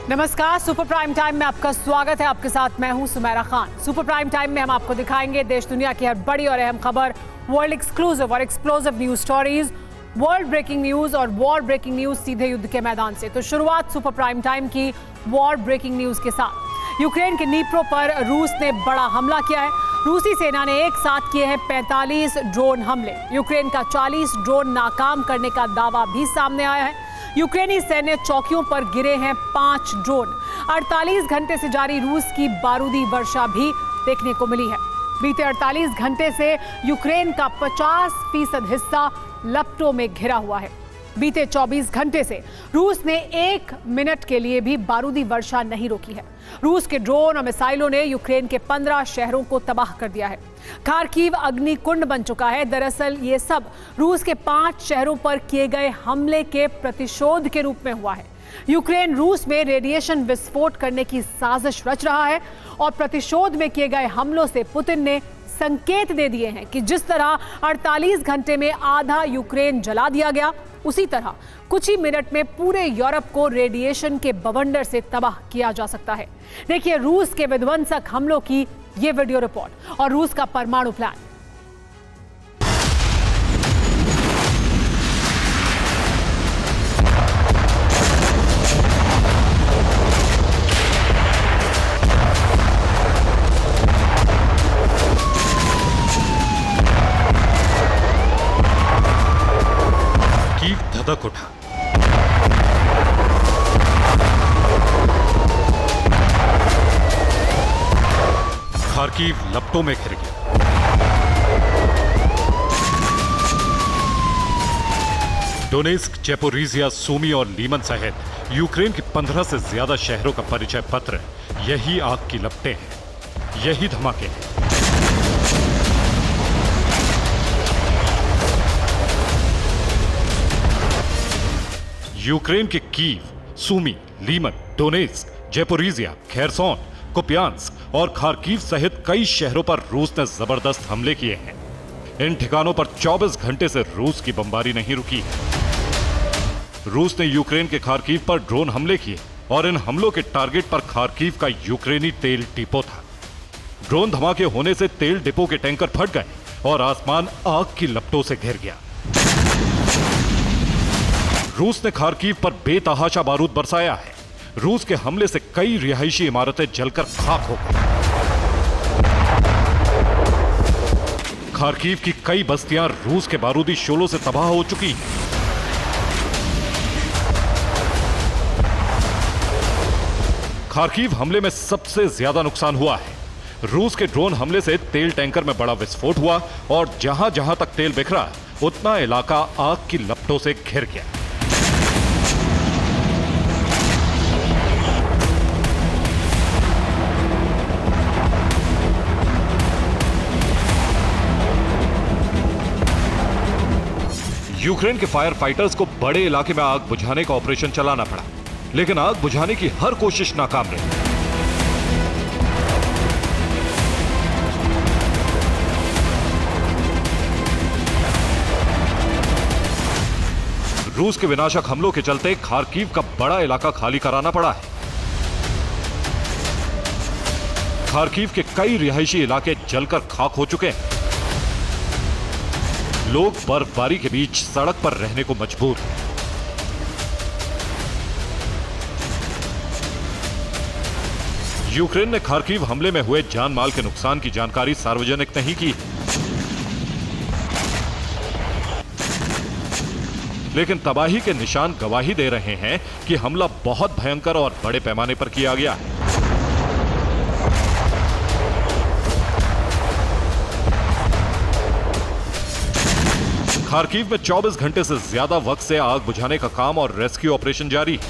नमस्कार, super prime time में आपका स्वागत है। आपके साथ मैं हूं Sumera Khan. Super prime time में हम आपको दिखाएंगे देश दुनिया की हर बड़ी और अहम खबर, वर्ल्ड एक्सक्लूसिव और explosive news stories, world breaking news और वॉर ब्रेकिंग न्यूज सीधे युद्ध के मैदान से। तो शुरुआत सुपर प्राइम टाइम की वॉर ब्रेकिंग न्यूज के साथ। यूक्रेन के नीप्रो पर रूस ने बड़ा हमला किया है। रूसी सेना ने एक साथ किए हैं 45 ड्रोन हमले। यूक्रेन का 40 ड्रोन नाकाम करने का दावा भी सामने आया है। यूक्रेनी सैन्य चौकियों पर गिरे हैं 5 ड्रोन। 48 घंटे से जारी रूस की बारूदी वर्षा भी देखने को मिली है। बीते 48 घंटे से यूक्रेन का 50% हिस्सा लपटों में घिरा हुआ है। बीते 24 घंटे से रूस ने 1 मिनट के लिए भी बारूदी वर्षा नहीं रोकी है। रूस के ड्रोन और मिसाइलों ने यूक्रेन के 15 शहरों को तबाह कर दिया है। खार्किव अग्निकुंड बन चुका है। दरअसल ये सब रूस के 5 शहरों पर किए गए हमले के प्रतिशोध के रूप में हुआ है। यूक्रेन रूस में रेडिएशन विस्फोट करने की साजिश रच रहा है और प्रतिशोध में किए गए हमलों से पुतिन ने संकेत दे दिए हैं कि जिस तरह 48 घंटे में आधा यूक्रेन जला दिया गया, उसी तरह कुछ ही मिनट में पूरे यूरोप को रेडिएशन के बवंडर से तबाह किया जा सकता है। देखिए रूस के विध्वंसक हमलों की ये वीडियो रिपोर्ट और रूस का परमाणु प्लान। धधक उठा। खार्किव लपटों में घिर गया। डोनेस्क, ज़ैपोरिज़िया, सूमी और लीमन सहित यूक्रेन के 15 से ज्यादा शहरों का परिचय पत्र यही आग की लपटें हैं, यही धमाके हैं। यूक्रेन के Kyiv, Sumy, Lyman, Donetsk, Zaporizhzhia, Kherson, Kupiansk और खार्किव सहित कई शहरों पर रूस ने जबरदस्त हमले किए हैं। इन ठिकानों पर 24 घंटे से रूस की बमबारी नहीं रुकी। रूस ने यूक्रेन के खार्किव पर ड्रोन हमले किए और इन हमलों के टारगेट पर खार्किव का यूक्रेनी तेल डिपो था। ड्रोन धमाके होने से तेल डिपो के टैंकर फट गए और आसमान आग की लपटों से घिर गया। रूस ने खार्किव पर बेतहाशा बारूद बरसाया है। रूस के हमले से कई रिहायशी इमारतें जलकर खाक हो गई। खार्किव की कई बस्तियां रूस के बारूदी शोलों से तबाह हो चुकी हैं। खार्किव हमले में सबसे ज्यादा नुकसान हुआ है। रूस के ड्रोन हमले से तेल टैंकर में बड़ा विस्फोट हुआ और जहां जहां तक तेल बिखरा, उतना इलाका आग की लपटों से घिर गया। यूक्रेन के फायर फाइटर्स को बड़े इलाके में आग बुझाने का ऑपरेशन चलाना पड़ा, लेकिन आग बुझाने की हर कोशिश नाकाम रही। रूस के विनाशक हमलों के चलते खार्किव का बड़ा इलाका खाली कराना पड़ा है। खार्किव के कई रिहायशी इलाके जलकर खाक हो चुके हैं। लोग बर्फबारी के बीच सड़क पर रहने को मजबूर हैं। यूक्रेन ने खार्किव हमले में हुए जान माल के नुकसान की जानकारी सार्वजनिक नहीं की, लेकिन तबाही के निशान गवाही दे रहे हैं कि हमला बहुत भयंकर और बड़े पैमाने पर किया गया है। खार्किव में 24 घंटे से ज्यादा वक्त से आग बुझाने का काम और रेस्क्यू ऑपरेशन जारी है।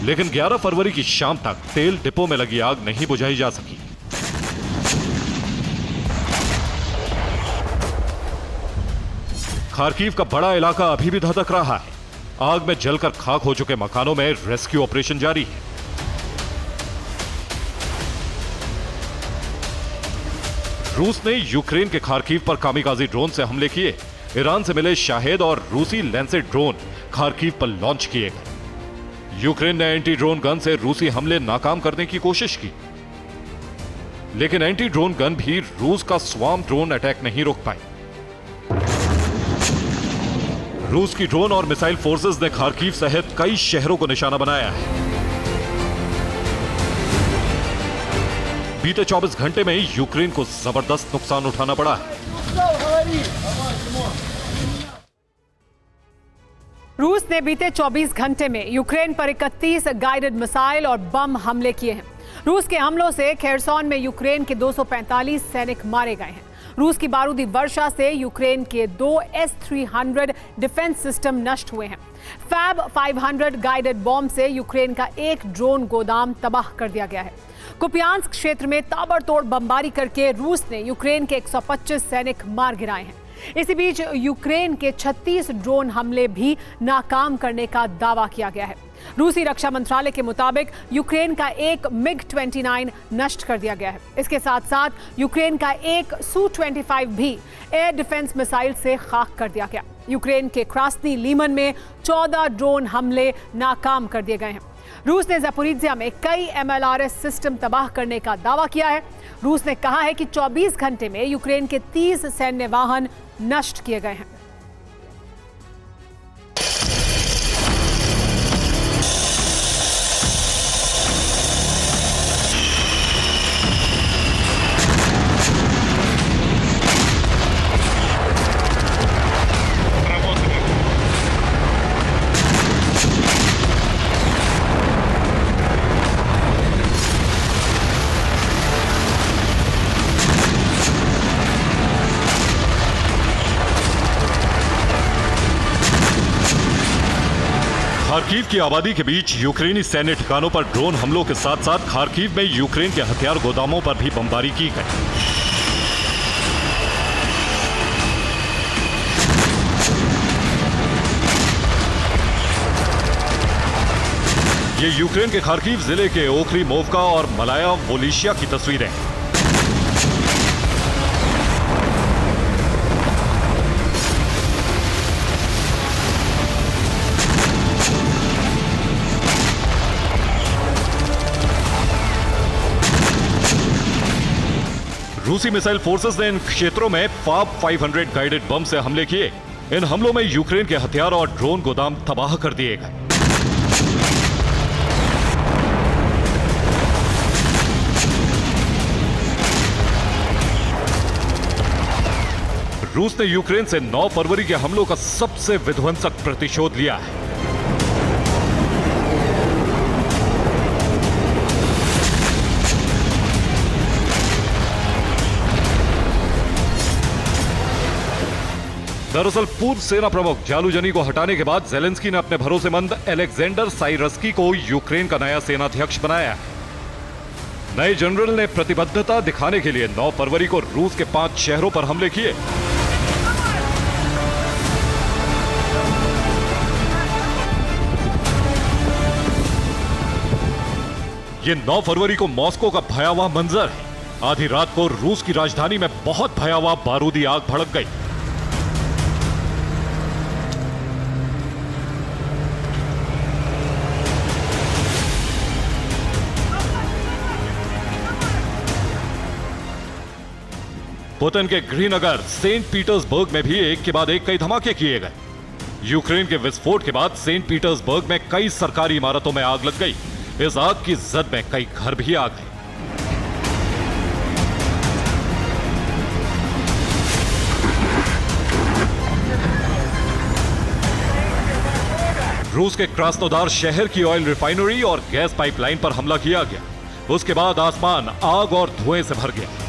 लेकिन 11 फरवरी की शाम तक तेल डिपो में लगी आग नहीं बुझाई जा सकी। खार्किव का बड़ा इलाका अभी भी धधक रहा है। आग में जलकर खाक हो चुके मकानों में रेस्क्यू ऑपरेशन जारी है। रूस ने यूक्रेन के खार्किव पर कामिकाजी ड्रोन से हमले किए, ईरान से मिले शाहेद और रूसी लैंसेट ड्रोन खार्किव पर लॉन्च किए गए। यूक्रेन ने एंटी ड्रोन गन से रूसी हमले नाकाम करने की कोशिश की, लेकिन एंटी ड्रोन गन भी रूस का स्वार्म ड्रोन अटैक नहीं रोक पाई। रूस की ड्रोन और मिसाइल फोर्सेस ने खार्किव सहित कई शहरों को निशाना बनाया है। बीते 24 घंटे में यूक्रेन को जबरदस्त नुकसान उठाना पड़ा है। रूस ने बीते 24 घंटे में यूक्रेन पर 31 गाइडेड मिसाइल और बम हमले किए हैं। रूस के हमलों से खेरसॉन में यूक्रेन के 245 सैनिक मारे गए हैं। रूस की बारूदी वर्षा से यूक्रेन के 2 S-300 डिफेंस सिस्टम नष्ट हुए हैं। फैब 500 गाइडेड बॉम्ब से यूक्रेन का एक ड्रोन गोदाम तबाह कर दिया गया है। कुपियांस्क क्षेत्र में ताबड़तोड़ बमबारी करके रूस ने यूक्रेन के 125 सैनिक मार गिराए हैं। इसी बीच यूक्रेन के 36 ड्रोन हमले भी नाकाम करने का दावा किया गया है। रूसी रक्षा मंत्रालय के मुताबिक यूक्रेन का एक MiG-29 नष्ट कर दिया गया है। इसके साथ साथ यूक्रेन का एक Su-25 भी एयर डिफेंस मिसाइल से खाक कर दिया गया। यूक्रेन के क्रास्नी लीमन में 14 ड्रोन हमले नाकाम कर दिए गए हैं। रूस ने ज़पोरिज़िया में कई MLRS सिस्टम तबाह करने का दावा किया है। रूस ने कहा है कि 24 घंटे में यूक्रेन के 30 सैन्य वाहन नष्ट किए गए हैं। खार्किव की आबादी के बीच यूक्रेनी सैन्य ठिकानों पर ड्रोन हमलों के साथ साथ खार्किव में यूक्रेन के हथियार गोदामों पर भी बमबारी की गई। ये यूक्रेन के खार्किव जिले के ओक्रीमोवका और मलाया वोलिशिया की तस्वीरें हैं। रूसी मिसाइल फोर्सेस ने इन क्षेत्रों में फैब 500 गाइडेड बम से हमले किए। इन हमलों में यूक्रेन के हथियार और ड्रोन गोदाम तबाह कर दिए गए। रूस ने यूक्रेन से 9 फरवरी के हमलों का सबसे विध्वंसक प्रतिशोध लिया है। दरअसल पूर्व सेना प्रमुख जालूजनी को हटाने के बाद जेलेंस्की ने अपने भरोसेमंद एलेक्जेंडर साइरस्की को यूक्रेन का नया सेनाध्यक्ष बनाया है। नए जनरल ने प्रतिबद्धता दिखाने के लिए 9 फरवरी को रूस के 5 शहरों पर हमले किए। ये 9 फरवरी को मॉस्को का भयावह मंजर है। आधी रात को रूस की राजधानी में बहुत भयावह बारूदी आग भड़क गई। पुतिन के गृहनगर सेंट पीटर्सबर्ग में भी एक के बाद एक कई धमाके किए गए। यूक्रेन के विस्फोट के बाद सेंट पीटर्सबर्ग में कई सरकारी इमारतों में आग लग गई। इस आग की जद में कई घर भी आ गए। रूस के क्रास्नोदार शहर की ऑयल रिफाइनरी और गैस पाइपलाइन पर हमला किया गया। उसके बाद आसमान आग और धुएं से भर गया।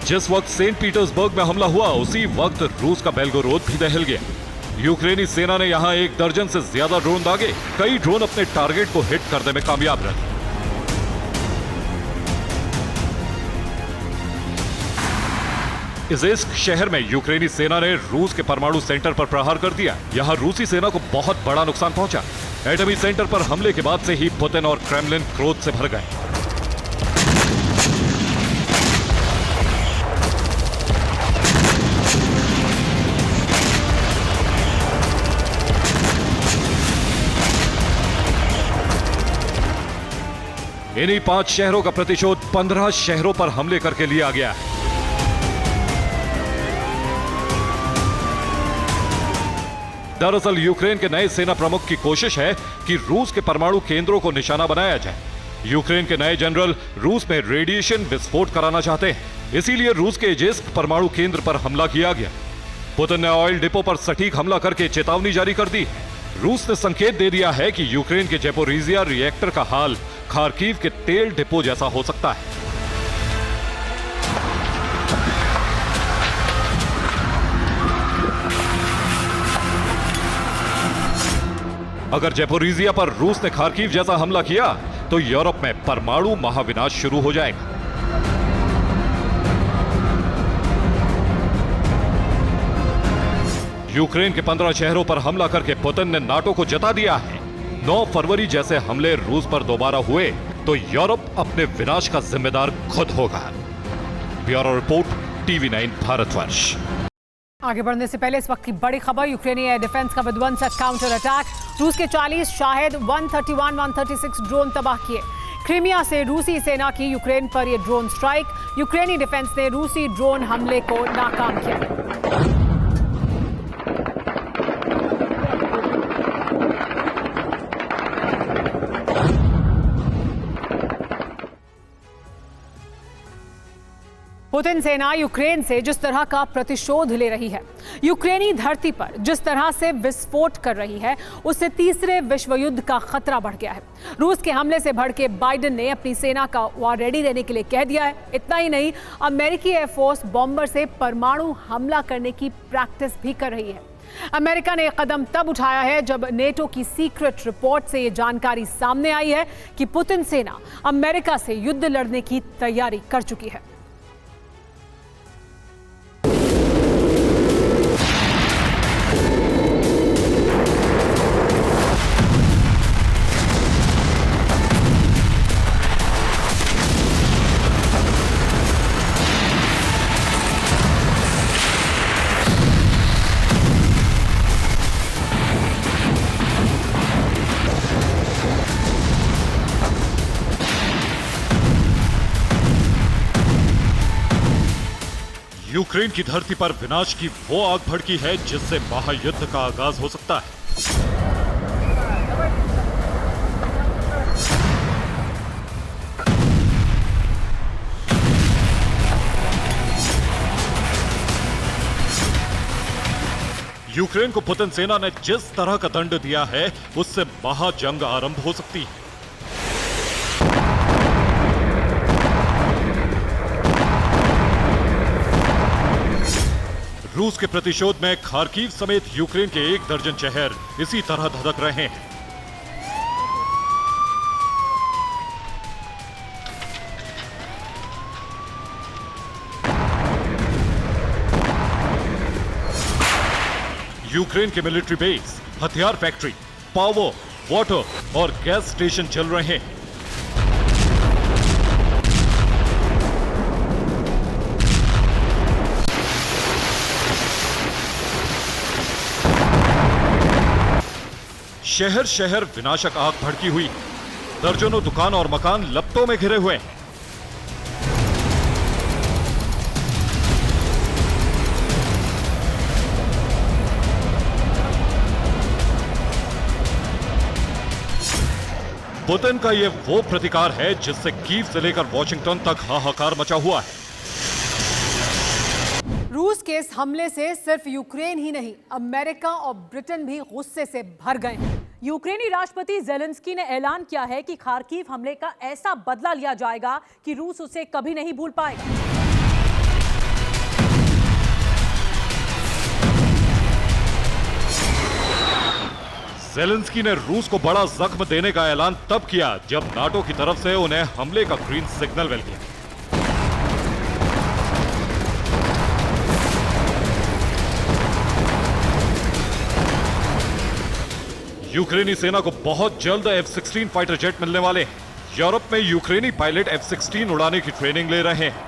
जिस वक्त सेंट पीटर्सबर्ग में हमला हुआ उसी वक्त रूस का बेलगोरोद भी दहल गया। यूक्रेनी सेना ने यहां 1 दर्जन से ज्यादा ड्रोन दागे। कई ड्रोन अपने टारगेट को हिट करने में कामयाब रहे। इजेस्क शहर में यूक्रेनी सेना ने रूस के परमाणु सेंटर पर प्रहार कर दिया। यहां रूसी सेना को बहुत बड़ा नुकसान पहुंचा। एटमी सेंटर पर हमले के बाद से ही पुतिन और क्रेमलिन क्रोध से भर गए। इन्हीं 5 शहरों का प्रतिशोध 15 शहरों पर हमले करके लिया गया है। दरअसल यूक्रेन के नए सेना प्रमुख की कोशिश है कि रूस के परमाणु केंद्रों को निशाना बनाया जाए। यूक्रेन के नए जनरल रूस में रेडिएशन विस्फोट कराना चाहते हैं, इसीलिए रूस के इजेस्क परमाणु केंद्र पर हमला किया गया। पुतिन ने ऑयल डिपो पर सटीक हमला करके चेतावनी जारी कर दी। रूस ने संकेत दे दिया है कि यूक्रेन के ज़ैपोरिज़िया रिएक्टर का हाल खार्किव के तेल डिपो जैसा हो सकता है। अगर ज़ैपोरिज़िया पर रूस ने खार्किव जैसा हमला किया तो यूरोप में परमाणु महाविनाश शुरू हो जाएगा। यूक्रेन के 15 शहरों पर हमला करके पुतिन ने नाटो को जता दिया है 9 फरवरी जैसे हमले रूस पर दोबारा हुए तो यूरोप अपने विनाश का जिम्मेदार खुद होगा। Bureau report, TV9 Bharatvarsh. आगे बढ़ने से पहले इस वक्त की बड़ी खबर, यूक्रेनी एयर डिफेंस का विध्वंसक काउंटर अटैक। रूस के 40 शाहेद 136 ड्रोन तबाह किए। क्रीमिया से रूसी सेना की यूक्रेन पर यह ड्रोन स्ट्राइक। यूक्रेनी डिफेंस ने रूसी ड्रोन हमले को नाकाम किया। पुतिन सेना यूक्रेन से जिस तरह का प्रतिशोध ले रही है, यूक्रेनी धरती पर जिस तरह से विस्फोट कर रही है, उससे तीसरे विश्व युद्ध का खतरा बढ़ गया है। रूस के हमले से भड़के बाइडेन ने अपनी सेना का वॉर रेडी रहने के लिए कह दिया है। इतना ही नहीं, अमेरिकी एयरफोर्स बॉम्बर से परमाणु हमला करने की प्रैक्टिस भी कर रही है। अमेरिका ने कदम तब उठाया है जब नेटो की सीक्रेट रिपोर्ट से यह जानकारी सामने आई है कि पुतिन सेना अमेरिका से युद्ध लड़ने की तैयारी कर चुकी है। यूक्रेन की धरती पर विनाश की वो आग भड़की है जिससे महायुद्ध का आगाज हो सकता है। यूक्रेन को पुतिन सेना ने जिस तरह का दंड दिया है, उससे महाजंग आरंभ हो सकती है। रूस के प्रतिशोध में खार्किव समेत यूक्रेन के 1 दर्जन शहर इसी तरह धधक रहे हैं। यूक्रेन के मिलिट्री बेस, हथियार फैक्ट्री, पावर, वाटर और गैस स्टेशन जल रहे हैं। शहर शहर विनाशक आग भड़की हुई। दर्जनों दुकान और मकान लपटों में घिरे हुए हैं। पुतिन का यह वो प्रतिकार है जिससे कीव से लेकर वॉशिंगटन तक हाहाकार मचा हुआ है। रूस के इस हमले से सिर्फ यूक्रेन ही नहीं, अमेरिका और ब्रिटेन भी गुस्से से भर गए हैं। यूक्रेनी राष्ट्रपति ज़ेलेंस्की ने ऐलान किया है कि खार्किव हमले का ऐसा बदला लिया जाएगा कि रूस उसे कभी नहीं भूल पाएगा। ज़ेलेंस्की ने रूस को बड़ा जख्म देने का ऐलान तब किया जब नाटो की तरफ से उन्हें हमले का ग्रीन सिग्नल मिल गया। यूक्रेनी सेना को बहुत जल्द F-16 फाइटर जेट मिलने वाले हैं। यूरोप में यूक्रेनी पायलट F-16 उड़ाने की ट्रेनिंग ले रहे हैं।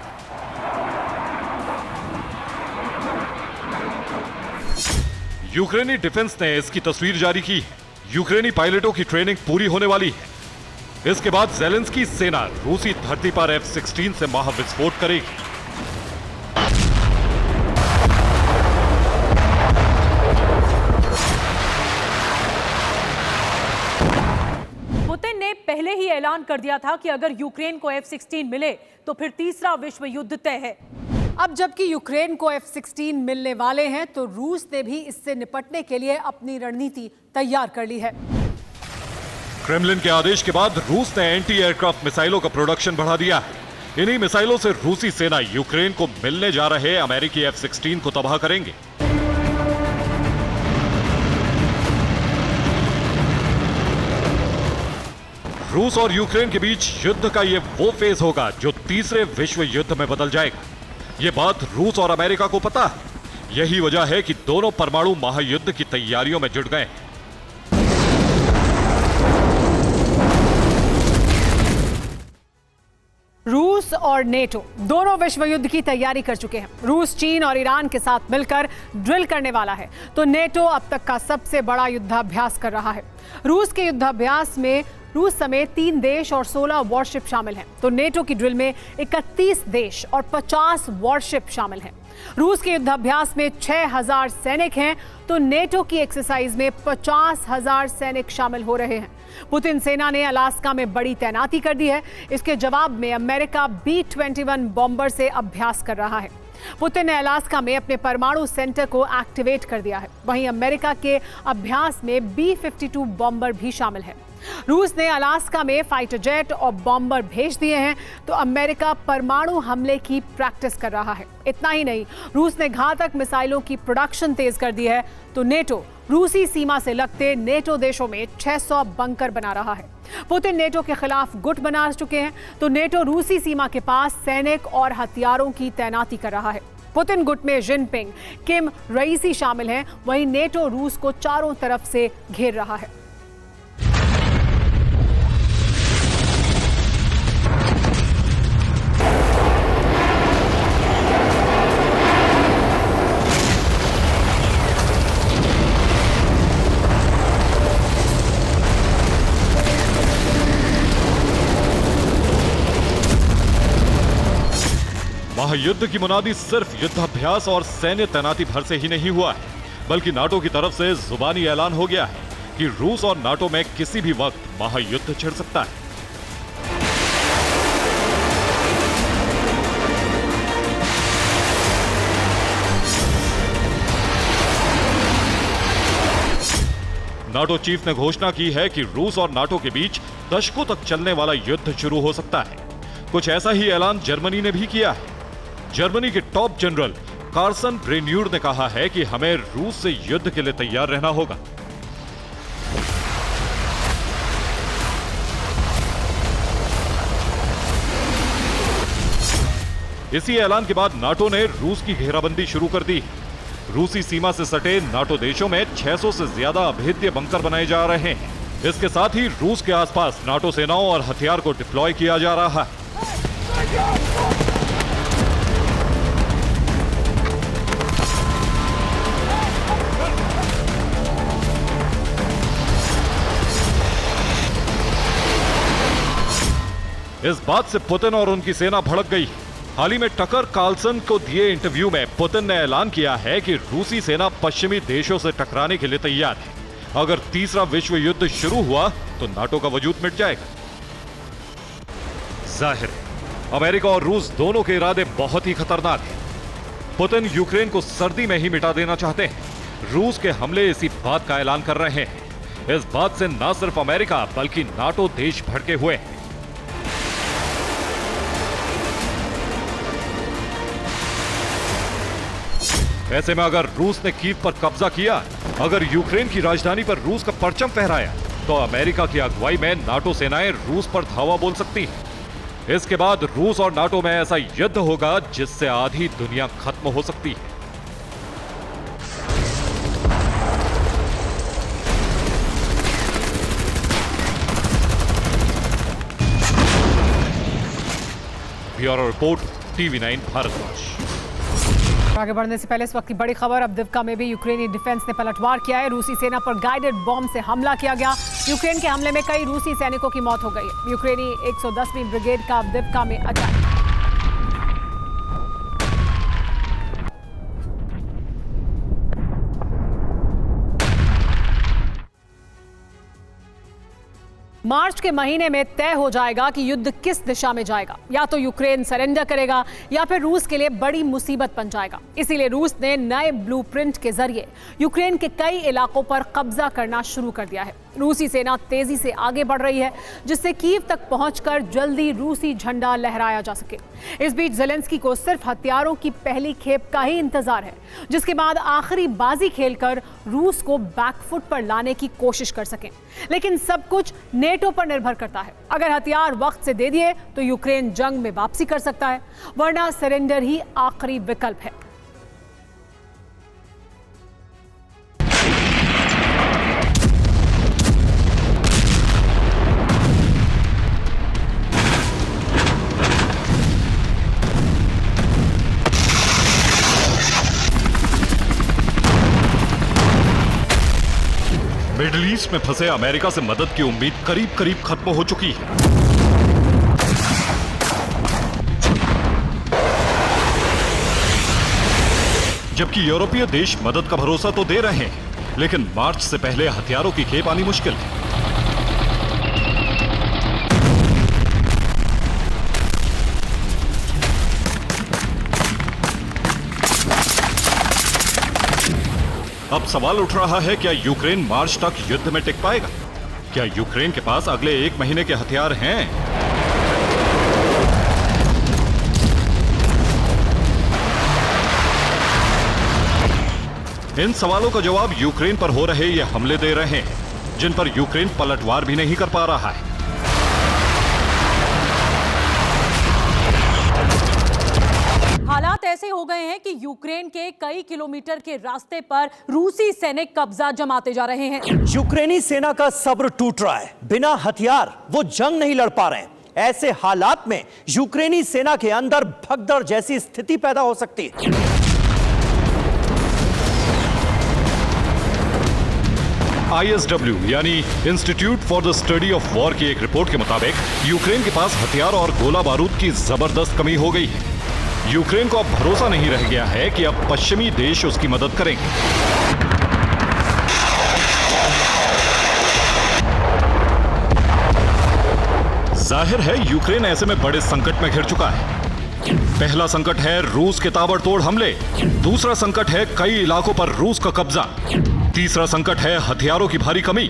यूक्रेनी डिफेंस ने इसकी तस्वीर जारी की है। यूक्रेनी पायलटों की ट्रेनिंग पूरी होने वाली है। इसके बाद ज़ेलेंस्की सेना रूसी धरती पर F-16 से महाविस्फोट करेगी। पुतिन ने पहले ही ऐलान कर दिया था कि अगर यूक्रेन को F-16 मिले तो फिर तीसरा विश्व युद्ध तय है। अब जबकि यूक्रेन को F-16 मिलने वाले हैं तो रूस ने भी इससे निपटने के लिए अपनी रणनीति तैयार कर ली है। क्रेमलिन के आदेश के बाद रूस ने एंटी एयरक्राफ्ट मिसाइलों का प्रोडक्शन बढ़ा दिया है। इन्हीं मिसाइलों से रूसी सेना यूक्रेन को मिलने जा रहे अमेरिकी F-16 को तबाह करेंगे। रूस और यूक्रेन के बीच युद्ध का यह वो फेज होगा जो तीसरे विश्व युद्ध में बदल जाएगा। ये बात रूस और अमेरिका को पता है। यही वजह है कि दोनों परमाणु महायुद्ध की तैयारियों में जुट गए। रूस और नेटो दोनों विश्व युद्ध की तैयारी कर चुके हैं। रूस चीन और ईरान के साथ मिलकर ड्रिल करने वाला है, तो नेटो अब तक का सबसे बड़ा युद्धाभ्यास कर रहा है। रूस के युद्धाभ्यास में रूस समेत 3 देश और 16 वॉरशिप शामिल हैं, तो नेटो की ड्रिल में 31 देश और 50 वॉरशिप शामिल हैं। रूस के युद्धाभ्यास में 6000 सैनिक हैं, तो नेटो की एक्सरसाइज में 50,000 सैनिक शामिल हो रहे हैं। पुतिन सेना ने अलास्का में बड़ी तैनाती कर दी है। इसके जवाब में अमेरिका B-21 बॉम्बर से अभ्यास कर रहा है। पुतिन ने अलास्का में अपने परमाणु सेंटर को एक्टिवेट कर दिया है। वहीं अमेरिका के अभ्यास में B-52 बॉम्बर भी शामिल है। रूस ने अलास्का में फाइटर जेट और बॉम्बर भेज दिए हैं, तो अमेरिका परमाणु हमले की प्रैक्टिस कर रहा है। इतना ही नहीं, रूस ने घातक मिसाइलों की प्रोडक्शन तेज कर दी है, तो नेटो रूसी सीमा से लगते नेटो देशों में 600 बंकर बना रहा है। पुतिन नेटो के खिलाफ गुट बना चुके हैं, तो नेटो रूसी सीमा के पास सैनिक और हथियारों की तैनाती कर रहा है। पुतिन गुट में जिनपिंग, किम, रईसी शामिल हैं। वहीं नेटो रूस को चारों तरफ से घेर रहा है। महायुद्ध की मुनादी सिर्फ युद्धाभ्यास और सैन्य तैनाती भर से ही नहीं हुआ है, बल्कि नाटो की तरफ से जुबानी ऐलान हो गया है कि रूस और नाटो में किसी भी वक्त महायुद्ध छिड़ सकता है। नाटो चीफ ने घोषणा की है कि रूस और नाटो के बीच दशकों तक चलने वाला युद्ध शुरू हो सकता है। कुछ ऐसा ही ऐलान जर्मनी ने भी किया है। जर्मनी के टॉप जनरल कार्सन ब्रेन्यूर ने कहा है कि हमें रूस से युद्ध के लिए तैयार रहना होगा। इसी ऐलान के बाद नाटो ने रूस की घेराबंदी शुरू कर दी। रूसी सीमा से सटे नाटो देशों में 600 से ज्यादा अभेद्य बंकर बनाए जा रहे हैं। इसके साथ ही रूस के आसपास नाटो सेनाओं और हथियार को डिप्लॉय किया जा रहा है। इस बात से पुतिन और उनकी सेना भड़क गई। हाल ही में टकर कार्लसन को दिए इंटरव्यू में पुतिन ने ऐलान किया है कि रूसी सेना पश्चिमी देशों से टकराने के लिए तैयार है। अगर तीसरा विश्व युद्ध शुरू हुआ तो नाटो का वजूद मिट जाएगा। जाहिर है अमेरिका और रूस दोनों के इरादे बहुत ही खतरनाक हैं। पुतिन यूक्रेन को सर्दी में ही मिटा देना चाहते हैं। रूस के हमले इसी बात का ऐलान कर रहे हैं। इस बात से न सिर्फ अमेरिका बल्कि नाटो देश भड़के हुए हैं। ऐसे में अगर रूस ने कीव पर कब्जा किया, अगर यूक्रेन की राजधानी पर रूस का परचम फहराया, तो अमेरिका की अगुवाई में नाटो सेनाएं रूस पर धावा बोल सकती हैं। इसके बाद रूस और नाटो में ऐसा युद्ध होगा जिससे आधी दुनिया खत्म हो सकती है। Bureau report, TV9 Bharatvarsh. आगे बढ़ने से पहले इस वक्त की बड़ी खबर, अवदिव्का में भी यूक्रेनी डिफेंस ने पलटवार किया है। रूसी सेना पर गाइडेड बॉम्ब से हमला किया गया। यूक्रेन के हमले में कई रूसी सैनिकों की मौत हो गई है। यूक्रेनी 110वीं ब्रिगेड का अवदिव्का में अटैक। मार्च के महीने में तय हो जाएगा कि युद्ध किस दिशा में जाएगा। या तो यूक्रेन सरेंडर करेगा या फिर रूस के लिए बड़ी मुसीबत बन जाएगा। इसीलिए रूस ने नए ब्लूप्रिंट के जरिए यूक्रेन के कई इलाकों पर कब्जा करना शुरू कर दिया है। रूसी सेना तेजी से आगे बढ़ रही है, जिससे कीव तक पहुंचकर जल्दी रूसी झंडा लहराया जा सके। इस बीच ज़ेलेंस्की को सिर्फ हथियारों की पहली खेप का ही इंतजार है, जिसके बाद आखिरी बाजी खेलकर रूस को बैकफुट पर लाने की कोशिश कर सकें। लेकिन सब कुछ नेटो पर निर्भर करता है। अगर हथियार वक्त से दे दिए तो यूक्रेन जंग में वापसी कर सकता है, वरना सरेंडर ही आखिरी विकल्प है। मिडिल ईस्ट में फंसे अमेरिका से मदद की उम्मीद करीब करीब खत्म हो चुकी है। जबकि यूरोपीय देश मदद का भरोसा तो दे रहे हैं, लेकिन मार्च से पहले हथियारों की खेप आनी मुश्किल है। अब सवाल उठ रहा है, क्या यूक्रेन मार्च तक युद्ध में टिक पाएगा? क्या यूक्रेन के पास अगले 1 महीने के हथियार हैं? इन सवालों का जवाब यूक्रेन पर हो रहे ये हमले दे रहे हैं, जिन पर यूक्रेन पलटवार भी नहीं कर पा रहा है। हालात ऐसे हो गए हैं कि यूक्रेन के कई किलोमीटर के रास्ते पर रूसी सैनिक कब्जा जमाते जा रहे हैं। यूक्रेनी सेना का सब्र टूट रहा है। बिना हथियार वो जंग नहीं लड़ पा रहे हैं। ऐसे हालात में यूक्रेनी सेना के अंदर भगदड़ जैसी स्थिति पैदा हो सकती है। ISW यानी institute for the study of war की एक रिपोर्ट के मुताबिक यूक्रेन के पास हथियार और गोला बारूद की जबरदस्त कमी हो गई है। यूक्रेन को अब भरोसा नहीं रह गया है कि अब पश्चिमी देश उसकी मदद करेंगे। जाहिर है यूक्रेन ऐसे में बड़े संकट में घिर चुका है। पहला संकट है रूस के ताबड़तोड़ हमले, दूसरा संकट है कई इलाकों पर रूस का कब्जा, तीसरा संकट है हथियारों की भारी कमी,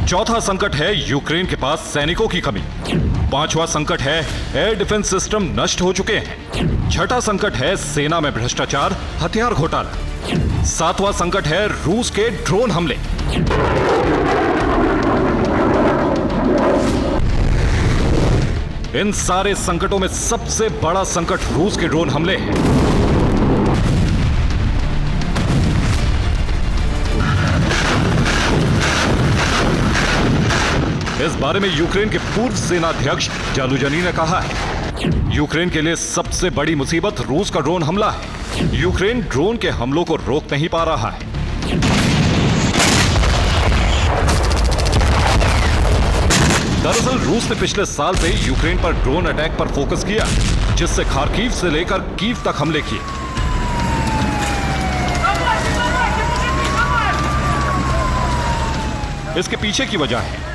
चौथा संकट है यूक्रेन के पास सैनिकों की कमी, पांचवा संकट है एयर डिफेंस सिस्टम नष्ट हो चुके हैं, छठा संकट है सेना में भ्रष्टाचार, हथियार घोटाला, सातवां संकट है रूस के ड्रोन हमले। इन सारे संकटों में सबसे बड़ा संकट रूस के ड्रोन हमले हैं। इस बारे में यूक्रेन के पूर्व सेनाध्यक्ष जालुजनी ने कहा है, यूक्रेन के लिए सबसे बड़ी मुसीबत रूस का ड्रोन हमला है। यूक्रेन ड्रोन के हमलों को रोक नहीं पा रहा है। दरअसल रूस ने पिछले साल से यूक्रेन पर ड्रोन अटैक पर फोकस किया, जिससे खार्किव से लेकर कीव तक हमले किए। इसके पीछे की वजह है,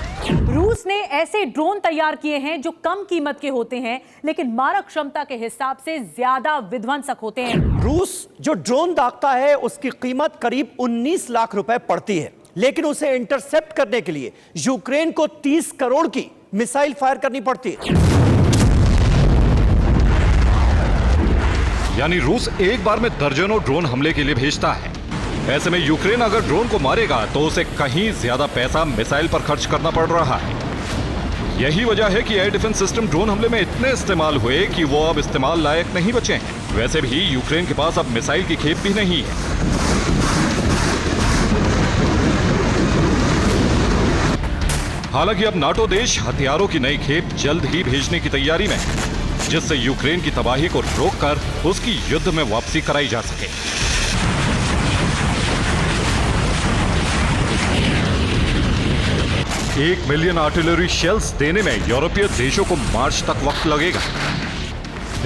रूस ने ऐसे ड्रोन तैयार किए हैं जो कम कीमत के होते हैं, लेकिन मारक क्षमता के हिसाब से ज्यादा विध्वंसक होते हैं। रूस जो ड्रोन दागता है उसकी कीमत करीब 19 लाख रुपए पड़ती है, लेकिन उसे इंटरसेप्ट करने के लिए यूक्रेन को 30 करोड़ की मिसाइल फायर करनी पड़ती है। यानी रूस एक बार में दर्जनों ड्रोन हमले के लिए भेजता है। ऐसे में यूक्रेन अगर ड्रोन को मारेगा तो उसे कहीं ज्यादा पैसा मिसाइल पर खर्च करना पड़ रहा है। यही वजह है कि एयर डिफेंस सिस्टम ड्रोन हमले में इतने इस्तेमाल हुए कि वो अब इस्तेमाल लायक नहीं बचे हैं। वैसे भी यूक्रेन के पास अब मिसाइल की खेप भी नहीं है। हालांकि अब नाटो देश हथियारों की नई खेप जल्द ही भेजने की तैयारी में है। जिससे यूक्रेन की तबाही को रोककर उसकी युद्ध में वापसी कराई जा सके। एक मिलियन आर्टिलरी शेल्स देने में यूरोपीय देशों को मार्च तक वक्त लगेगा।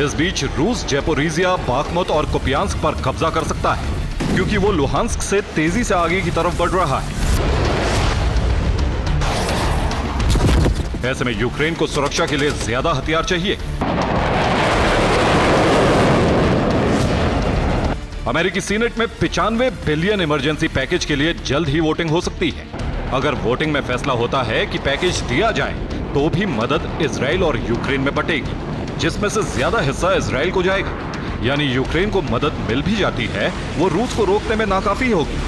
इस बीच रूस ज़ैपोरिज़िया, बाखमुत और कुपियांस्क पर कब्जा कर सकता है, क्योंकि वो लुहांस्क से तेजी से आगे की तरफ बढ़ रहा है। ऐसे में यूक्रेन को सुरक्षा के लिए ज्यादा हथियार चाहिए। अमेरिकी सीनेट में 95 बिलियन इमरजेंसी पैकेज के लिए जल्द ही वोटिंग हो सकती है। अगर वोटिंग में फैसला होता है कि पैकेज दिया जाए, तो भी मदद इजराइल और यूक्रेन में बटेगी, जिसमें से ज्यादा हिस्सा इजराइल को जाएगा। यानी यूक्रेन को मदद मिल भी जाती है, वो रूस को रोकने में नाकाफी होगी।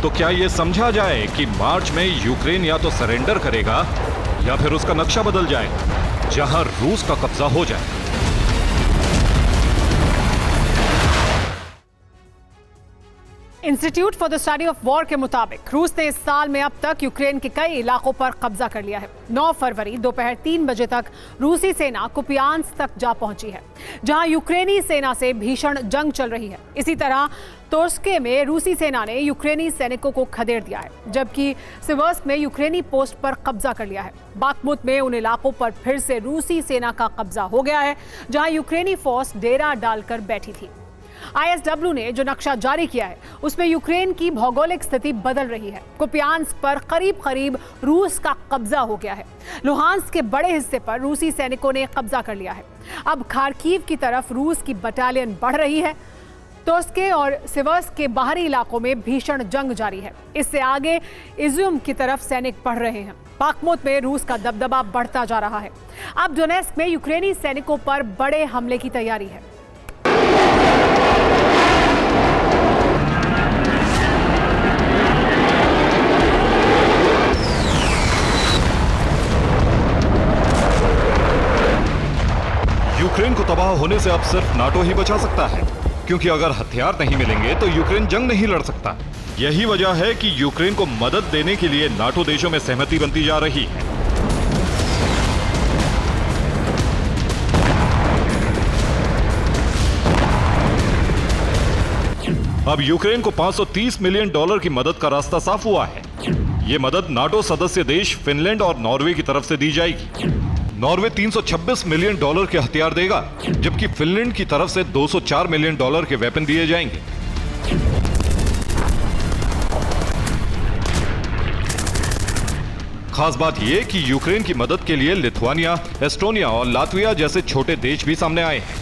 तो क्या यह समझा जाए कि मार्च में यूक्रेन या तो सरेंडर करेगा या फिर उसका नक्शा बदल जाएगा, जहां रूस का कब्जा हो जाए। Institute for the study of war के मुताबिक रूस ने इस साल में अब तक यूक्रेन के कई इलाकों पर कब्जा कर लिया है। 9 फरवरी दोपहर 3 बजे तक रूसी सेना कुपियांस्क तक जा पहुंची है, जहां यूक्रेनी सेना से भीषण जंग चल रही है। इसी तरह तोर्स्के में रूसी सेना ने यूक्रेनी सैनिकों को खदेड़ दिया है, जबकि सिवर्स्क में यूक्रेनी पोस्ट पर कब्जा कर लिया है। बाखमुत में उन इलाकों पर फिर से रूसी सेना का कब्जा हो गया है, जहां यूक्रेनी फोर्स डेरा डालकर बैठी थी। ISW ने जो नक्शा जारी किया है, उसमें यूक्रेन की भौगोलिक स्थिति बदल रही है। कुपियांस्क पर करीब करीब रूस का कब्जा हो गया है। लुहांस्क के बड़े हिस्से पर रूसी सैनिकों ने कब्जा कर लिया है। अब खार्कीव की तरफ रूस की बटालियन बढ़ रही है। तोर्स्के और सिवर्स्क के बाहरी इलाकों में भीषण जंग जारी है। इससे आगे इज़्यूम की तरफ सैनिक बढ़ रहे हैं। बाखमुत में रूस का दबदबा बढ़ता जा रहा है। अब डोनेस्क में यूक्रेनी सैनिकों पर बड़े हमले की तैयारी है। यूक्रेन को तबाह होने से अब सिर्फ नाटो ही बचा सकता है, क्योंकि अगर हथियार नहीं मिलेंगे तो यूक्रेन जंग नहीं लड़ सकता। यही वजह है कि यूक्रेन को मदद देने के लिए नाटो देशों में सहमति बनती जा रही है। अब यूक्रेन को $530 मिलियन की मदद का रास्ता साफ हुआ है। यह मदद नाटो सदस्य देश फिनलैंड और नॉर्वे की तरफ से दी जाएगी। नॉर्वे $326 मिलियन के हथियार देगा, जबकि फिनलैंड की तरफ से $204 मिलियन के वेपन दिए जाएंगे। खास बात यह कि यूक्रेन की मदद के लिए लिथुआनिया, एस्टोनिया और लातविया जैसे छोटे देश भी सामने आए हैं।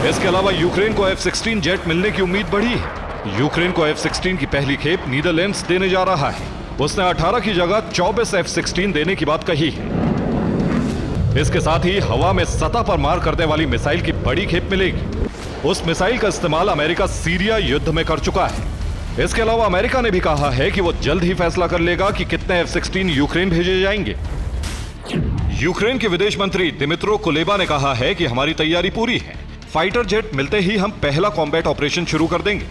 इसके अलावा यूक्रेन को F-16 जेट मिलने की उम्मीद बढ़ी है। यूक्रेन को F-16 की पहली खेप नीदरलैंड्स देने जा रहा है। उसने 18 की जगह 24 F-16 देने की बात कही है। इसके साथ ही हवा में सतह पर मार करने वाली मिसाइल की बड़ी खेप मिलेगी। उस मिसाइल का इस्तेमाल अमेरिका सीरिया युद्ध में कर चुका है। इसके अलावा अमेरिका ने भी कहा है कि वो जल्द ही फैसला कर लेगा कि कितने F-16 यूक्रेन भेजे जाएंगे। यूक्रेन के विदेश मंत्री दिमित्रो कुलेबा ने कहा है कि हमारी तैयारी पूरी है। फाइटर जेट मिलते ही हम पहला कॉम्बैट ऑपरेशन शुरू कर देंगे।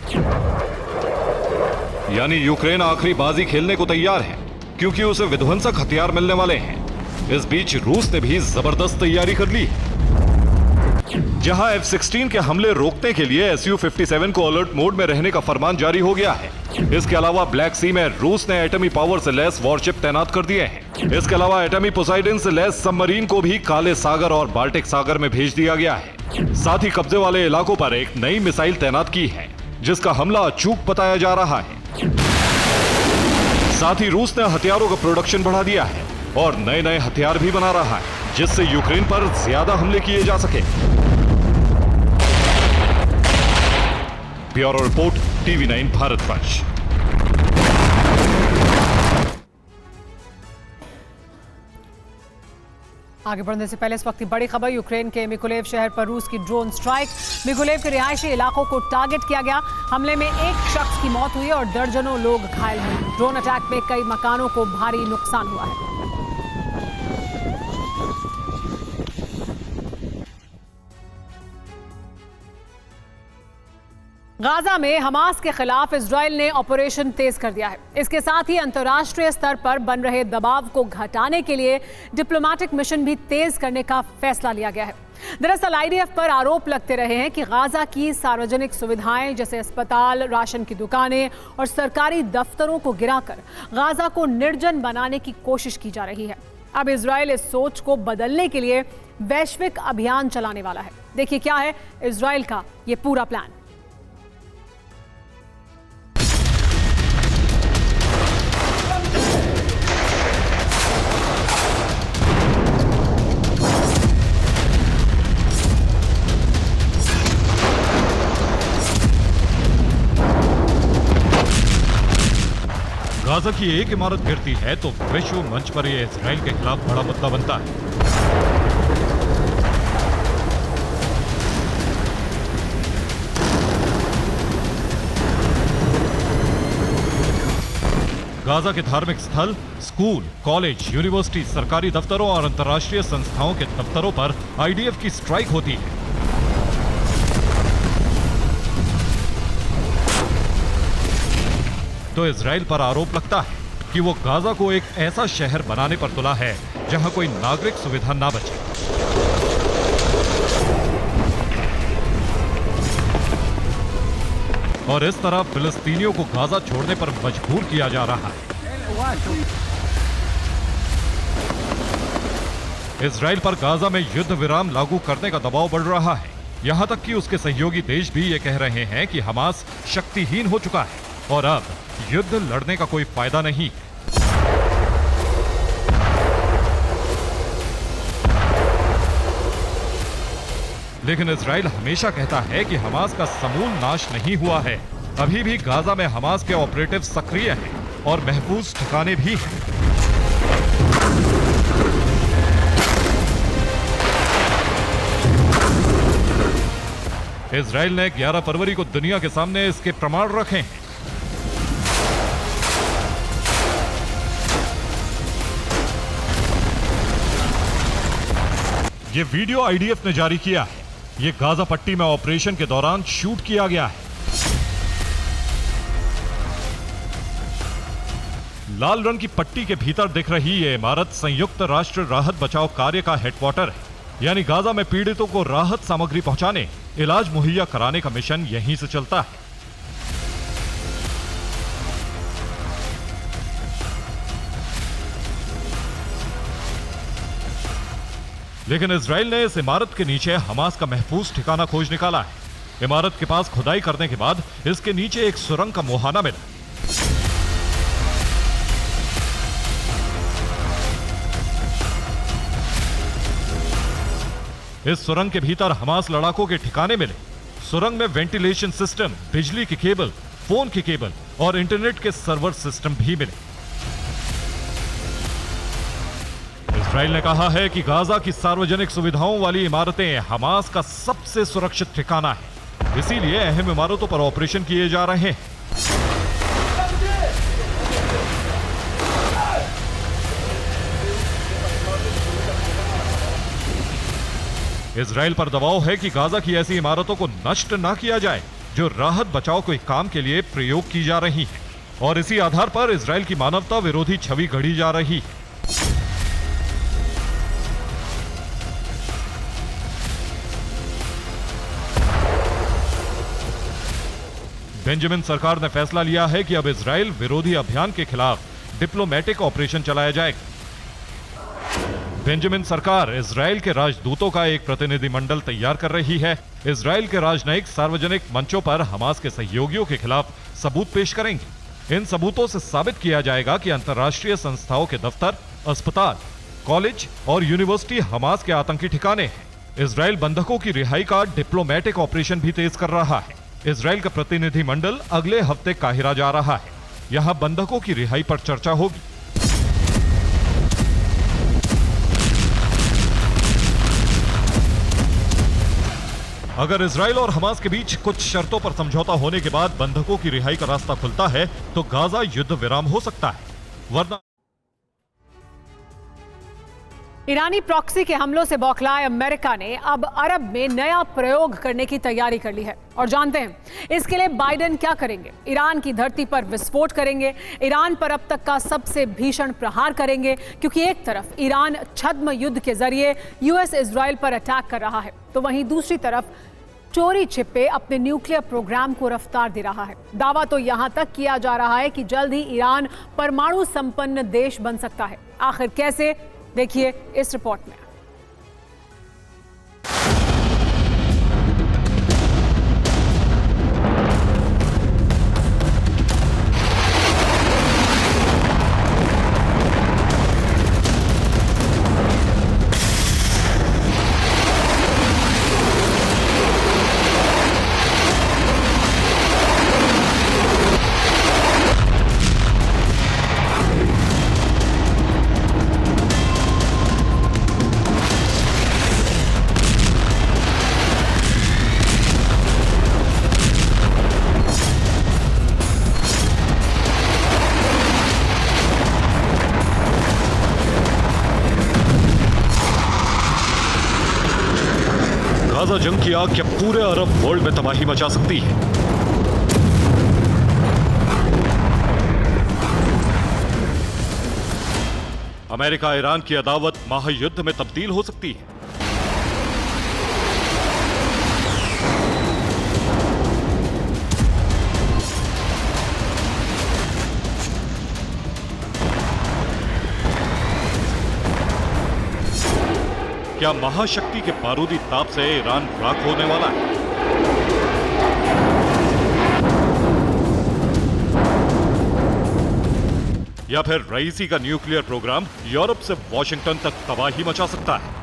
यानी यूक्रेन आखिरी बाजी खेलने को तैयार है, क्योंकि उसे विध्वंसक हथियार मिलने वाले हैं। इस बीच रूस ने भी जबरदस्त तैयारी कर ली है। जहां F-16 के हमले रोकने के लिए Su-57 को अलर्ट मोड में रहने का फरमान जारी हो गया है। इसके अलावा ब्लैक सी में रूस ने एटमी पावर से लैस वॉरशिप तैनात कर दिए हैं। इसके अलावा एटमी पोसाइडन से लैस सबमरीन को भी काले सागर और बाल्टिक सागर में भेज दिया गया है। साथ ही कब्जे वाले इलाकों पर एक नई मिसाइल तैनात की है, जिसका हमला अचूक बताया जा रहा है। साथ ही रूस ने हथियारों का प्रोडक्शन बढ़ा दिया है और नए नए हथियार भी बना रहा है, जिससे यूक्रेन पर ज्यादा हमले किए जा सके। Bureau report, TV9 Bharatvarsh. आगे बढ़ने से पहले इस वक्त की बड़ी खबर, यूक्रेन के मिकोलेव शहर पर रूस की ड्रोन स्ट्राइक। मिकोलेव के रिहायशी इलाकों को टारगेट किया गया। हमले में एक शख्स की मौत हुई और दर्जनों लोग घायल हुए। ड्रोन अटैक में कई मकानों को भारी नुकसान हुआ है। गाजा में हमास के खिलाफ इजराइल ने ऑपरेशन तेज कर दिया है। इसके साथ ही अंतर्राष्ट्रीय स्तर पर बन रहे दबाव को घटाने के लिए डिप्लोमेटिक मिशन भी तेज करने का फैसला लिया गया है। दरअसल आईडीएफ पर आरोप लगते रहे हैं कि गाजा की सार्वजनिक सुविधाएं जैसे अस्पताल, राशन की दुकानें और सरकारी दफ्तरों को गिराकर गाजा को निर्जन बनाने की कोशिश की जा रही है। अब इजराइल इस सोच को बदलने के लिए वैश्विक अभियान चलाने वाला है। देखिए क्या है इजराइल का ये पूरा प्लान। गाजा की एक इमारत गिरती है तो विश्व मंच पर यह इजराइल के खिलाफ बड़ा मुद्दा बनता है। गाजा के धार्मिक स्थल, स्कूल, कॉलेज, यूनिवर्सिटी, सरकारी दफ्तरों और अंतर्राष्ट्रीय संस्थाओं के दफ्तरों पर आईडीएफ की स्ट्राइक होती है। तो इजराइल पर आरोप लगता है कि वो गाजा को एक ऐसा शहर बनाने पर तुला है जहां कोई नागरिक सुविधा ना बचे। और इस तरह फिलिस्तीनियों को गाजा छोड़ने पर मजबूर किया जा रहा है। इजराइल पर गाजा में युद्ध विराम लागू करने का दबाव बढ़ रहा है। यहां तक कि उसके सहयोगी देश भी ये कह रहे हैं कि हमास शक्तिहीन हो चुका है और अब युद्ध लड़ने का कोई फायदा नहीं। लेकिन इजराइल हमेशा कहता है कि हमास का समूल नाश नहीं हुआ है। अभी भी गाजा में हमास के ऑपरेटिव सक्रिय हैं और महफूज ठिकाने भी हैं। इजराइल ने 11 फरवरी को दुनिया के सामने इसके प्रमाण रखे हैं। ये वीडियो आईडीएफ ने जारी किया है। ये गाजा पट्टी में ऑपरेशन के दौरान शूट किया गया है। लाल रंग की पट्टी के भीतर दिख रही ये इमारत संयुक्त राष्ट्र राहत बचाव कार्य का हेडक्वार्टर है। यानी गाजा में पीड़ितों को राहत सामग्री पहुंचाने, इलाज मुहैया कराने का मिशन यहीं से चलता है। लेकिन इजराइल ने इस इमारत के नीचे हमास का महफूज ठिकाना खोज निकाला है। इमारत के पास खुदाई करने के बाद इसके नीचे एक सुरंग का मुहाना मिला। इस सुरंग के भीतर हमास लड़ाकों के ठिकाने मिले। सुरंग में वेंटिलेशन सिस्टम, बिजली की केबल, फोन की केबल और इंटरनेट के सर्वर सिस्टम भी मिले। इजराइल ने कहा है कि गाजा की सार्वजनिक सुविधाओं वाली इमारतें हमास का सबसे सुरक्षित ठिकाना है। इसीलिए अहम इमारतों पर ऑपरेशन किए जा रहे हैं। इजराइल पर दबाव है कि गाजा की ऐसी इमारतों को नष्ट ना किया जाए जो राहत बचाव के काम के लिए प्रयोग की जा रही हैं। और इसी आधार पर इजराइल की मानवता विरोधी छवि गढ़ी जा रही है। बेंजामिन सरकार ने फैसला लिया है कि अब इजराइल विरोधी अभियान के खिलाफ डिप्लोमेटिक ऑपरेशन चलाया जाएगा। बेंजामिन सरकार इजराइल के राजदूतों का एक प्रतिनिधिमंडल तैयार कर रही है। इजराइल के राजनयिक सार्वजनिक मंचों पर हमास के सहयोगियों के खिलाफ सबूत पेश करेंगे। इन सबूतों से साबित किया जाएगा कि अंतर्राष्ट्रीय संस्थाओं के दफ्तर, अस्पताल, कॉलेज और यूनिवर्सिटी हमास के आतंकी ठिकाने हैं। इजराइल बंधकों की रिहाई का डिप्लोमेटिक ऑपरेशन भी तेज कर रहा है। इजराइल का प्रतिनिधिमंडल अगले हफ्ते काहिरा जा रहा है। यहां बंधकों की रिहाई पर चर्चा होगी। अगर इजराइल और हमास के बीच कुछ शर्तों पर समझौता होने के बाद बंधकों की रिहाई का रास्ता खुलता है तो गाजा युद्ध विराम हो सकता है, वरना ईरानी प्रॉक्सी के हमलों से बौखलाए अमेरिका ने अब अरब में नया प्रयोग करने की तैयारी कर ली है। और जानते हैं इसके लिए बाइडेन क्या करेंगे। ईरान की धरती पर विस्फोट करेंगे, ईरान पर अब तक का सबसे भीषण प्रहार करेंगे, क्योंकि एक तरफ ईरान छद्म युद्ध के जरिए यूएस इजराइल पर अटैक कर रहा है, तो वहीं दूसरी तरफ चोरी छिपे अपने न्यूक्लियर प्रोग्राम को रफ्तार दे रहा है। दावा तो यहां तक किया जा रहा है कि जल्द ही ईरान परमाणु संपन्न देश बन सकता है। आखिर कैसे, देखिए इस रिपोर्ट में। गाजा जंग की आग क्या पूरे अरब वर्ल्ड में तबाही मचा सकती है? अमेरिका ईरान की अदावत महायुद्ध में तब्दील हो सकती है। क्या महाशक्ति के बारूदी ताप से ईरान राख होने वाला है? या फिर रईसी का न्यूक्लियर प्रोग्राम यूरोप से वॉशिंगटन तक तबाही मचा सकता है?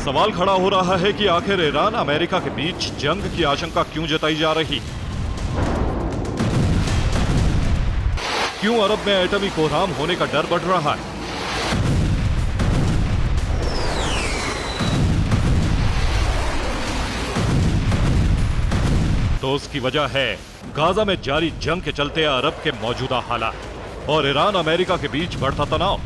सवाल खड़ा हो रहा है कि आखिर ईरान अमेरिका के बीच जंग की आशंका क्यों जताई जा रही? क्यों अरब में एटमी कोहराम होने का डर बढ़ रहा है? तो उसकी वजह है गाजा में जारी जंग के चलते अरब के मौजूदा हालात और ईरान अमेरिका के बीच बढ़ता तनाव।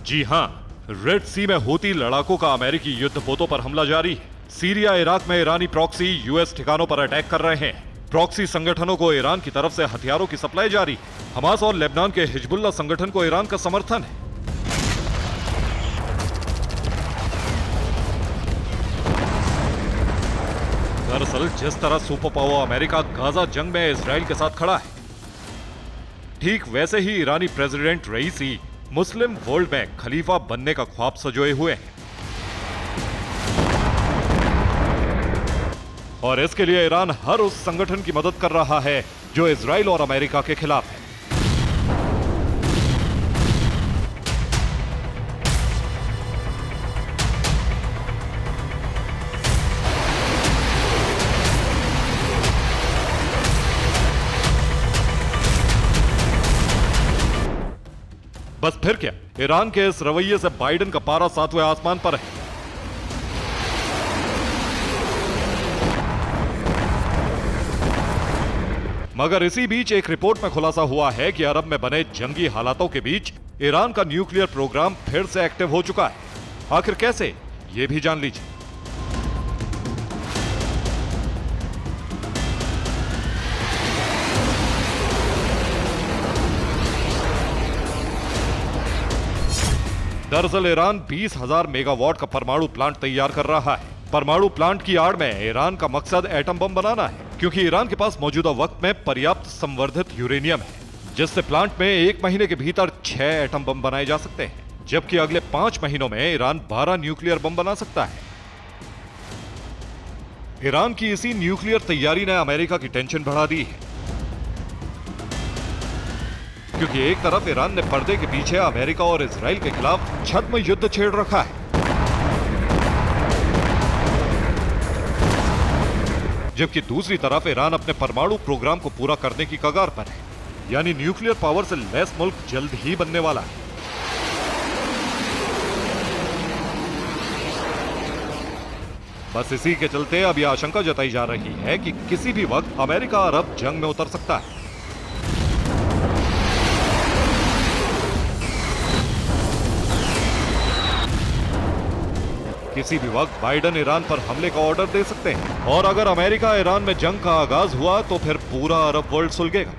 जी हां, रेड सी में हूती लड़ाकों का अमेरिकी युद्धपोतों पर हमला जारी है। सीरिया इराक में ईरानी प्रॉक्सी यूएस ठिकानों पर अटैक कर रहे हैं। प्रॉक्सी संगठनों को ईरान की तरफ से हथियारों की सप्लाई जारी है। हमास और लेबनान के हिजबुल्लाह संगठन को ईरान का समर्थन है। दरअसल जिस तरह सुपर पावर अमेरिका गाजा जंग में इजराइल के साथ खड़ा है, ठीक वैसे ही ईरानी प्रेसिडेंट रईसी मुस्लिम वर्ल्ड में खलीफा बनने का ख्वाब सजोए हुए हैं। और इसके लिए ईरान हर उस संगठन की मदद कर रहा है जो इजराइल और अमेरिका के खिलाफ है। बस फिर क्या, ईरान के इस रवैये से बाइडेन का पारा 7वें आसमान पर है। मगर इसी बीच एक रिपोर्ट में खुलासा हुआ है कि अरब में बने जंगी हालातों के बीच ईरान का न्यूक्लियर प्रोग्राम फिर से एक्टिव हो चुका है। आखिर कैसे, यह भी जान लीजिए। दरअसल ईरान 20,000 मेगावाट का परमाणु प्लांट तैयार कर रहा है। परमाणु प्लांट की आड़ में ईरान का मकसद एटम बम बनाना है, क्योंकि ईरान के पास मौजूदा वक्त में पर्याप्त संवर्धित यूरेनियम है, जिससे प्लांट में 1 महीने के भीतर 6 एटम बम बनाए जा सकते हैं, जबकि अगले 5 महीनों में ईरान 12 न्यूक्लियर बम बना सकता है। ईरान की इसी न्यूक्लियर तैयारी ने अमेरिका की टेंशन बढ़ा दी है, क्योंकि एक तरफ ईरान ने पर्दे के पीछे अमेरिका और इजराइल के खिलाफ छद्म युद्ध छेड़ रखा है, जबकि दूसरी तरफ ईरान अपने परमाणु प्रोग्राम को पूरा करने की कगार पर है। यानी न्यूक्लियर पावर से लैस मुल्क जल्द ही बनने वाला है। बस इसी के चलते अब यह आशंका जताई जा रही है कि किसी भी वक्त अमेरिका और अरब जंग में उतर सकता है। किसी भी वक्त बाइडन ईरान पर हमले का ऑर्डर दे सकते हैं और अगर अमेरिका ईरान में जंग का आगाज हुआ तो फिर पूरा अरब वर्ल्ड सुलगेगा।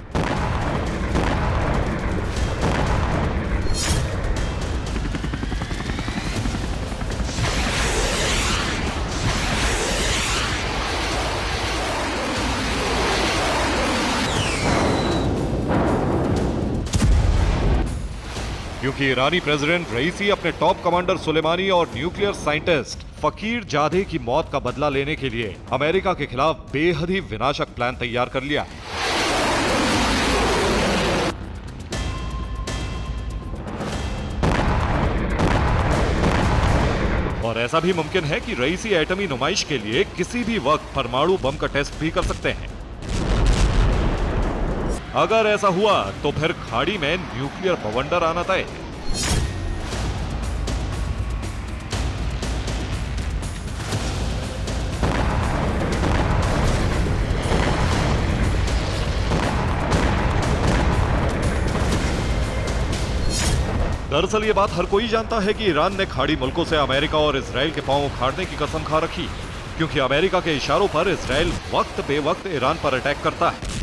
क्योंकि ईरानी प्रेसिडेंट रईसी अपने टॉप कमांडर सुलेमानी और न्यूक्लियर साइंटिस्ट फकीर जादे की मौत का बदला लेने के लिए अमेरिका के खिलाफ बेहद ही विनाशक प्लान तैयार कर लिया है। और ऐसा भी मुमकिन है कि रईसी एटमी नुमाइश के लिए किसी भी वक्त परमाणु बम का टेस्ट भी कर सकते हैं। अगर ऐसा हुआ तो फिर खाड़ी में न्यूक्लियर बवंडर आना तय है। दरअसल ये बात हर कोई जानता है कि ईरान ने खाड़ी मुल्कों से अमेरिका और इजराइल के पांव उखाड़ने की कसम खा रखी है, क्योंकि अमेरिका के इशारों पर इजराइल वक्त बेवक्त ईरान पर अटैक करता है।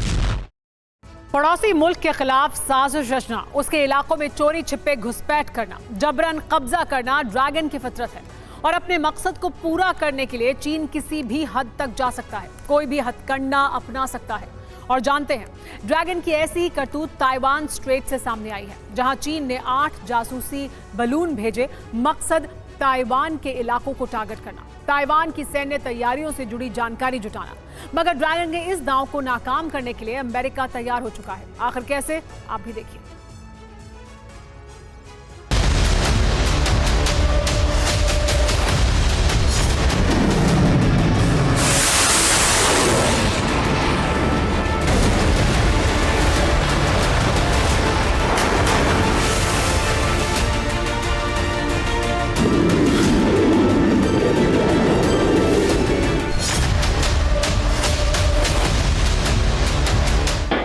पड़ोसी मुल्क के खिलाफ साजिश रचना, उसके इलाकों में चोरी छिपे घुसपैठ करना, जबरन कब्जा करना ड्रैगन की फितरत है और अपने मकसद को पूरा करने के लिए चीन किसी भी हद तक जा सकता है, कोई भी हथकंडा अपना सकता है। और जानते हैं, ड्रैगन की ऐसी ही करतूत ताइवान स्ट्रेट से सामने आई है, जहां चीन ने 8 जासूसी बलून भेजे, मकसद ताइवान के इलाकों को टारगेट करना, ताइवान की सैन्य तैयारियों से जुड़ी जानकारी जुटाना। मगर ड्रैगन के इस दांव को नाकाम करने के लिए अमेरिका तैयार हो चुका है। आखिर कैसे, आप भी देखिए।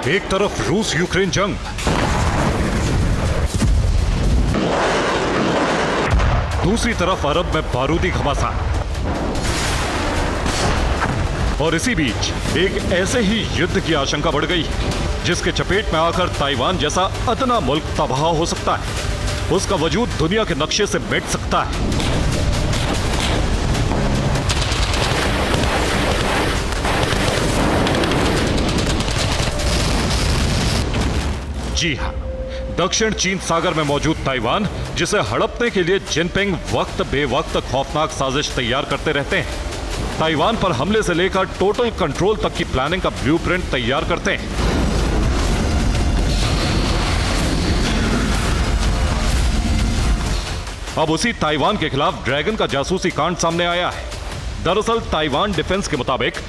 एक तरफ रूस यूक्रेन जंग, दूसरी तरफ अरब में बारूदी घमासान, और इसी बीच एक ऐसे ही युद्ध की आशंका बढ़ गई जिसके चपेट में आकर ताइवान जैसा अदना मुल्क तबाह हो सकता है, उसका वजूद दुनिया के नक्शे से मिट सकता है। जी हां, दक्षिण चीन सागर में मौजूद ताइवान, जिसे हड़पने के लिए जिनपिंग वक्त बेवक्त खौफनाक साजिश तैयार करते रहते हैं। ताइवान पर हमले से लेकर टोटल कंट्रोल तक की प्लानिंग का ब्लूप्रिंट तैयार करते हैं। अब उसी ताइवान के खिलाफ ड्रैगन का जासूसी कांड सामने आया है। दरअसल ताइवान डिफेंस के मुताबिक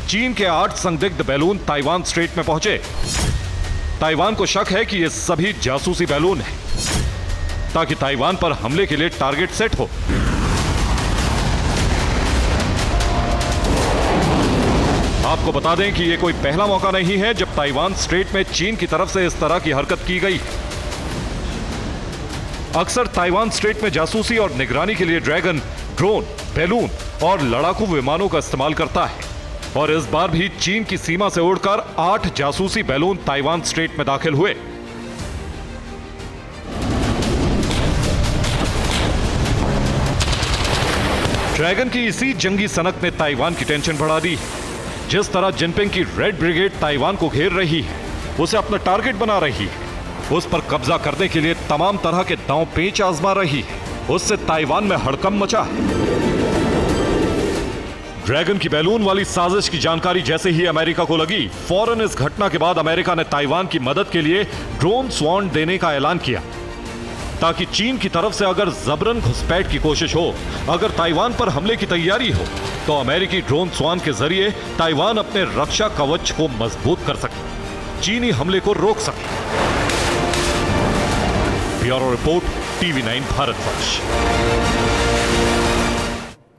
चीन के 8 संदिग्ध बैलून ताइवान स्ट्रेट में पहुंचे। ताइवान को शक है कि ये सभी जासूसी बैलून हैं, ताकि ताइवान पर हमले के लिए टारगेट सेट हो। आपको बता दें कि ये कोई पहला मौका नहीं है जब ताइवान स्ट्रेट में चीन की तरफ से इस तरह की हरकत की गई। अक्सर ताइवान स्ट्रेट में जासूसी और निगरानी के लिए ड्रैगन ड्रोन, बैलून और लड़ाकू विमानों का इस्तेमाल करता है, और इस बार भी चीन की सीमा से उड़कर 8 जासूसी बैलून ताइवान स्ट्रेट में दाखिल हुए। ड्रैगन की इसी जंगी सनक ने ताइवान की टेंशन बढ़ा दी। जिस तरह जिनपिंग की रेड ब्रिगेड ताइवान को घेर रही है, उसे अपना टारगेट बना रही है, उस पर कब्जा करने के लिए तमाम तरह के दांव पेच आजमा रही है, उससे ताइवान में हड़कंप मचा है। ड्रैगन की बैलून वाली साजिश की जानकारी जैसे ही अमेरिका को लगी, फौरन इस घटना के बाद अमेरिका ने ताइवान की मदद के लिए ड्रोन स्वॉर्म देने का ऐलान किया। ताकि चीन की तरफ से अगर जबरन घुसपैठ की कोशिश हो, अगर ताइवान पर हमले की तैयारी हो, तो अमेरिकी ड्रोन स्वान के जरिए ताइवान अपने रक्षा कवच को मजबूत कर सके, चीनी हमले को रोक सके। Bureau report, TV 9 Bharatvarsh.